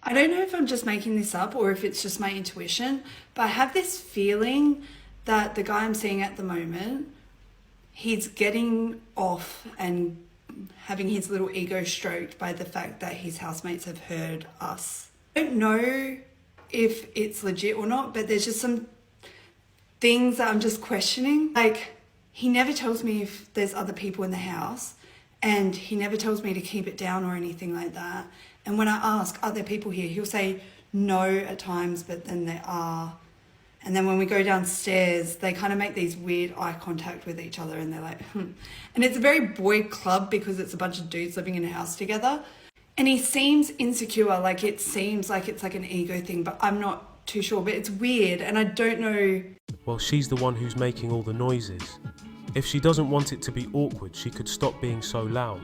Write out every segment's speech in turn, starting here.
I don't know if I'm just making this up or if it's just my intuition, but I have this feeling that the guy I'm seeing at the moment, he's getting off and having his little ego stroked by the fact that his housemates have heard us. I don't know if it's legit or not, but there's just some things that I'm just questioning. Like, he never tells me if there's other people in the house, and he never tells me to keep it down or anything like that. And when I ask, are there people here? He'll say no at times, but then there are. And then when we go downstairs, they kind of make these weird eye contact with each other and they're like, hmm. And it's a very boy club because it's a bunch of dudes living in a house together. And he seems insecure, like it seems like it's like an ego thing, but I'm not too sure. But it's weird and I don't know. Well, she's the one who's making all the noises. If she doesn't want it to be awkward, she could stop being so loud.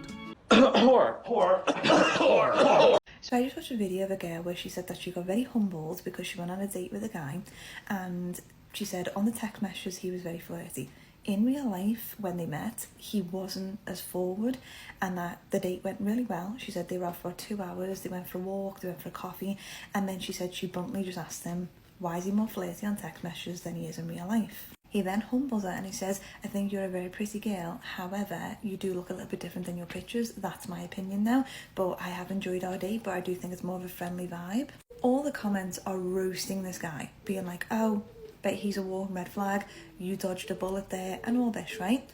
So I just watched a video of a girl where she said that she got very humbled because she went on a date with a guy, and she said on the text messages he was very flirty. In real life, when they met, he wasn't as forward, and that the date went really well. She said they were out for 2 hours, they went for a walk, they went for a coffee, and then she said she bluntly just asked him, why is he more flirty on text messages than he is in real life? He then humbles her and he says, I think you're a very pretty girl, however, you do look a little bit different than your pictures. That's my opinion now, but I have enjoyed our date, but I do think it's more of a friendly vibe. All the comments are roasting this guy, being like, oh, but he's a walking red flag, you dodged a bullet there, and all this, right?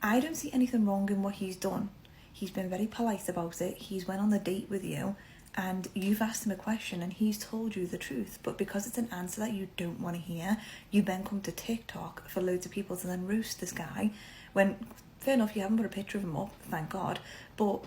I don't see anything wrong in what he's done. He's been very polite about it. He's went on the date with you, and you've asked him a question and he's told you the truth, but because it's an answer that you don't want to hear, you then come to TikTok for loads of people to then roast this guy, when, fair enough, you haven't put a picture of him up, thank God, but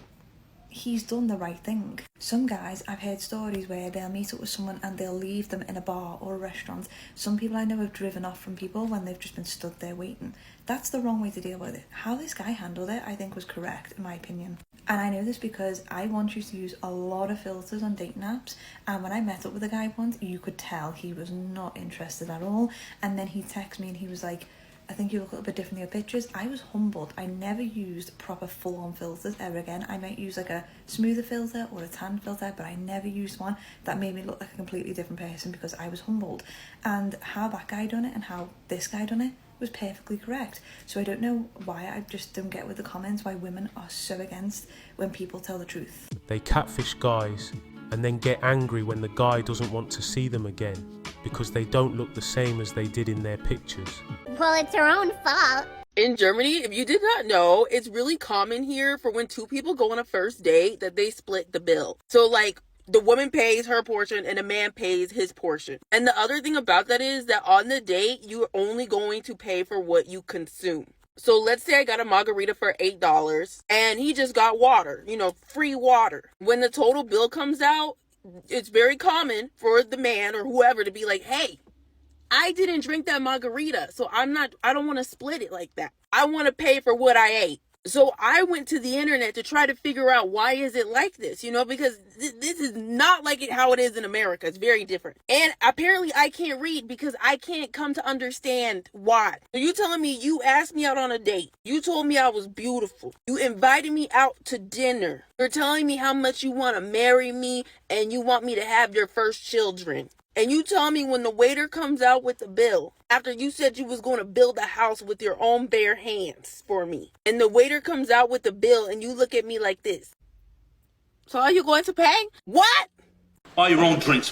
he's done the right thing. Some guys, I've heard stories where they'll meet up with someone and they'll leave them in a bar or a restaurant. Some people I know have driven off from people when they've just been stood there waiting. That's the wrong way to deal with it. How this guy handled it, I think, was correct, in my opinion. And I know this because I once used to use a lot of filters on dating apps, and when I met up with a guy once, you could tell he was not interested at all. And then he texted me and he was like, I think you look a little bit different in your pictures. I was humbled. I never used proper full-on filters ever again. I might use like a smoother filter or a tan filter, but I never used one that made me look like a completely different person because I was humbled. And how that guy done it and how this guy done it was perfectly correct. So I don't know why, I just don't get with the comments why women are so against when people tell the truth. They catfish guys and then get angry when the guy doesn't want to see them again because they don't look the same as they did in their pictures. Well, it's her own fault. In Germany, if you did not know, it's really common here for when two people go on a first date that they split the bill. So like, the woman pays her portion and the man pays his portion. And the other thing about that is that on the date, you're only going to pay for what you consume. So let's say I got a margarita for $8 and he just got water, free water. When the total bill comes out, it's very common for the man or whoever to be like, hey, I didn't drink that margarita, so I don't want to split it like that. I want to pay for what I ate. So I went to the internet to try to figure out why is it like this, because this is not like how it is in America. It's very different. And apparently I can't read because I can't come to understand why. So you telling me you asked me out on a date. You told me I was beautiful. You invited me out to dinner. You're telling me how much you want to marry me and you want me to have your first children. And you tell me when the waiter comes out with the bill, after you said you was going to build a house with your own bare hands for me, and the waiter comes out with the bill and you look at me like this. So are you going to pay? What? Buy your own drinks.